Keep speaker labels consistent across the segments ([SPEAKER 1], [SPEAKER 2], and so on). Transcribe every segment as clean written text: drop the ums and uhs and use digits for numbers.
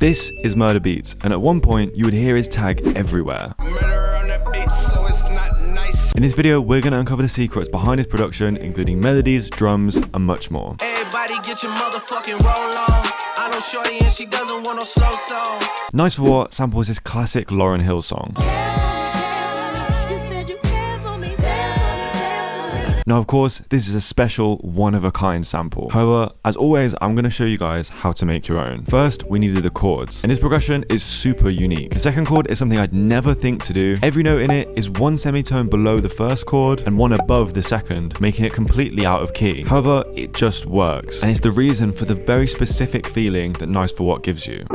[SPEAKER 1] This is Murda Beatz, and at one point you would hear his tag everywhere. In this video, we're going to uncover the secrets behind his production, including melodies, drums, and much more.
[SPEAKER 2] Everybody get your motherfucking roll on. I know shorty and she doesn't want no slow song.
[SPEAKER 1] Nice for What samples his classic Lauryn Hill song. Now, of course, this is a special, one-of-a-kind sample. However, as always, I'm going to show you guys how to make your own. First, we needed the chords, and this progression is super unique. The second chord is something I'd never think to do. Every note in it is one semitone below the first chord and one above the second, making it completely out of key. However, it just works, and it's the reason for the very specific feeling that Nice for What gives you.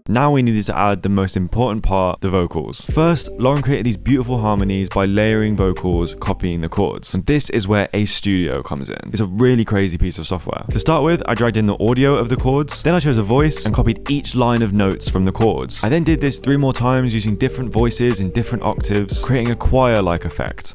[SPEAKER 1] Now we needed to add the most important part, the vocals. First, Lauryn created these beautiful harmonies by layering vocals, copying the chords. And this is where Ace Studio comes in. It's a really crazy piece of software. To start with, I dragged in the audio of the chords, then I chose a voice and copied each line of notes from the chords. I then did this 3 more times using different voices in different octaves, creating a choir-like effect.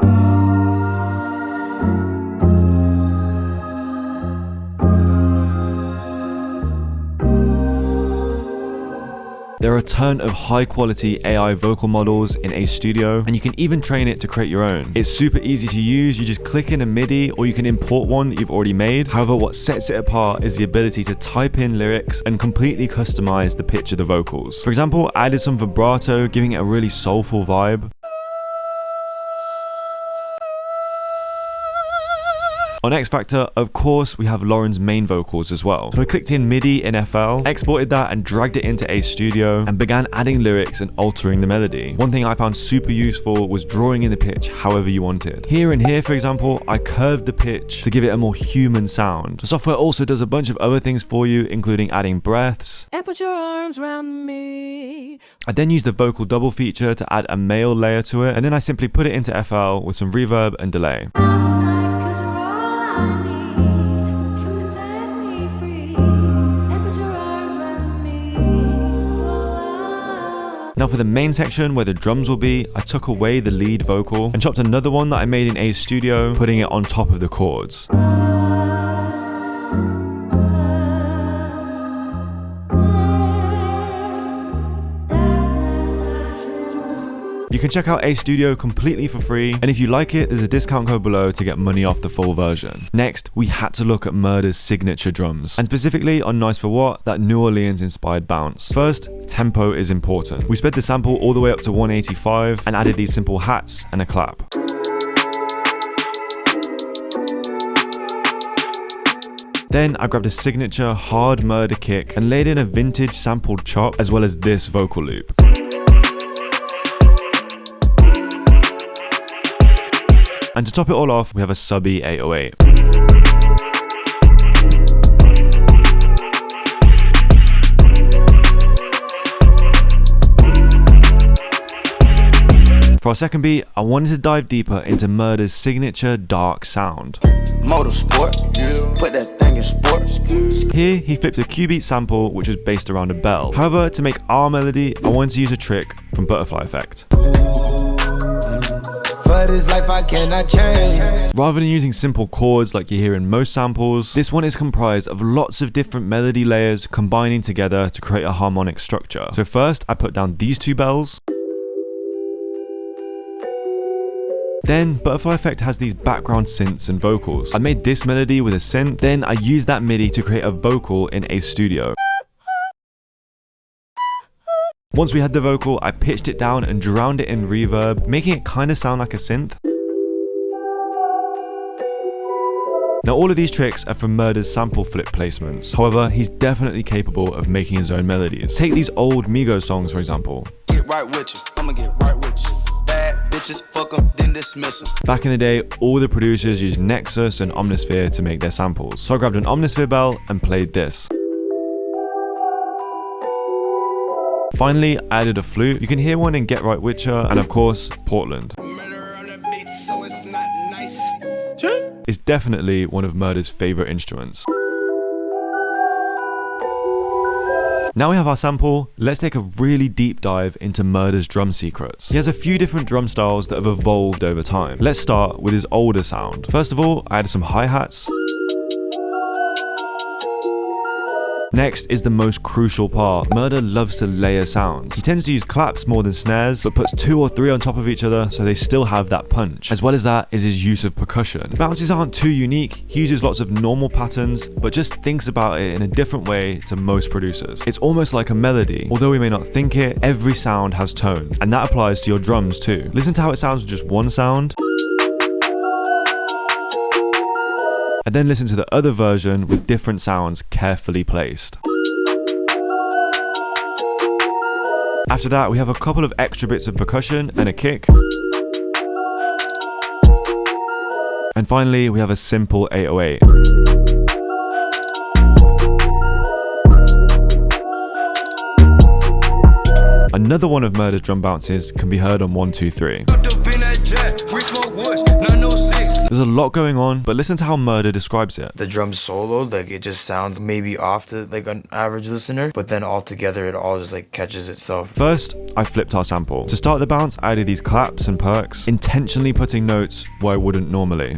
[SPEAKER 1] There are a ton of high quality AI vocal models in Ace Studio, and you can even train it to create your own. It's super easy to use. You just click in a MIDI or you can import one that you've already made. However, what sets it apart is the ability to type in lyrics and completely customize the pitch of the vocals. For example, I added some vibrato, giving it a really soulful vibe. On X Factor, of course, we have Lauryn's main vocals as well. So I clicked in MIDI in FL, exported that and dragged it into Ace Studio, and began adding lyrics and altering the melody. One thing I found super useful was drawing in the pitch however you wanted. Here and here, for example, I curved the pitch to give it a more human sound. The software also does a bunch of other things for you, including adding breaths.
[SPEAKER 2] And put your arms around me.
[SPEAKER 1] I then used the vocal double feature to add a male layer to it, and then I simply put it into FL with some reverb and delay. Now for the main section where the drums will be, I took away the lead vocal and chopped another one that I made in Ace Studio, putting it on top of the chords. You can check out Ace Studio completely for free, and if you like it, there's a discount code below to get money off the full version. Next, we had to look at Murda's signature drums, and specifically on Nice for What, that New Orleans inspired bounce. First, tempo is important. We sped the sample all the way up to 185 and added these simple hats and a clap. Then I grabbed a signature hard Murda kick and laid in a vintage sampled chop as well as this vocal loop. And to top it all off, we have a subby 808. For our second beat, I wanted to dive deeper into Murda's signature dark sound.
[SPEAKER 2] Motorsport, put that thing in sports.
[SPEAKER 1] Here, he flipped a Q-beat sample which was based around a bell. However, to make our melody, I wanted to use a trick from Butterfly Effect.
[SPEAKER 2] This life I cannot change.
[SPEAKER 1] Rather than using simple chords like you hear in most samples, this one is comprised of lots of different melody layers combining together to create a harmonic structure. So first, I put down these 2 bells. Then, Butterfly Effect has these background synths and vocals. I made this melody with a synth, then I used that MIDI to create a vocal in Ace Studio. Once we had the vocal, I pitched it down and drowned it in reverb, making it kind of sound like a synth. Now all of these tricks are from Murda's sample flip placements. However, he's definitely capable of making his own melodies. Take these old Migos songs for example.
[SPEAKER 2] Get right with you, I'ma get right with you. Bad bitches, fuck them, then dismiss them.
[SPEAKER 1] Back in the day, all the producers used Nexus and Omnisphere to make their samples. So I grabbed an Omnisphere bell and played this. Finally, I added a flute. You can hear one in Get Right Witcha, and of course, Portland. It's definitely one of Murda's favorite instruments. Now we have our sample, let's take a really deep dive into Murda's drum secrets. He has a few different drum styles that have evolved over time. Let's start with his older sound. First of all, I added some hi-hats. Next is the most crucial part. Murda loves to layer sounds. He tends to use claps more than snares, but puts 2 or 3 on top of each other so they still have that punch. As well as that is his use of percussion. The bounces aren't too unique. He uses lots of normal patterns, but just thinks about it in a different way to most producers. It's almost like a melody. Although we may not think it, every sound has tone, and that applies to your drums too. Listen to how it sounds with just one sound, and then listen to the other version with different sounds carefully placed. After that, we have a couple of extra bits of percussion and a kick. And finally, we have a simple 808. Another one of Murda's drum bounces can be heard on 1, 2, 3. There's a lot going on, but listen to how Murda describes it.
[SPEAKER 3] The drum solo, like it just sounds maybe off to like an average listener, but then all together it all just like catches itself.
[SPEAKER 1] First, I flipped our sample. To start the bounce, I added these claps and perks, intentionally putting notes where I wouldn't normally.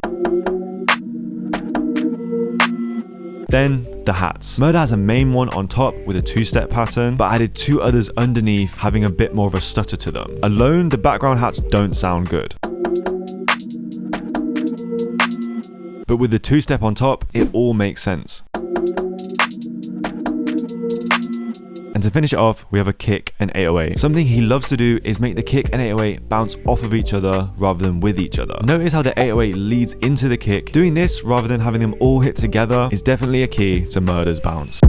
[SPEAKER 1] Then, the hats. Murda has a main one on top with a 2-step pattern, but added 2 others underneath having a bit more of a stutter to them. Alone, the background hats don't sound good. But with the 2-step on top, it all makes sense. And to finish it off, we have a kick and 808. Something he loves to do is make the kick and 808 bounce off of each other rather than with each other. Notice how the 808 leads into the kick. Doing this rather than having them all hit together is definitely a key to Murda's bounce.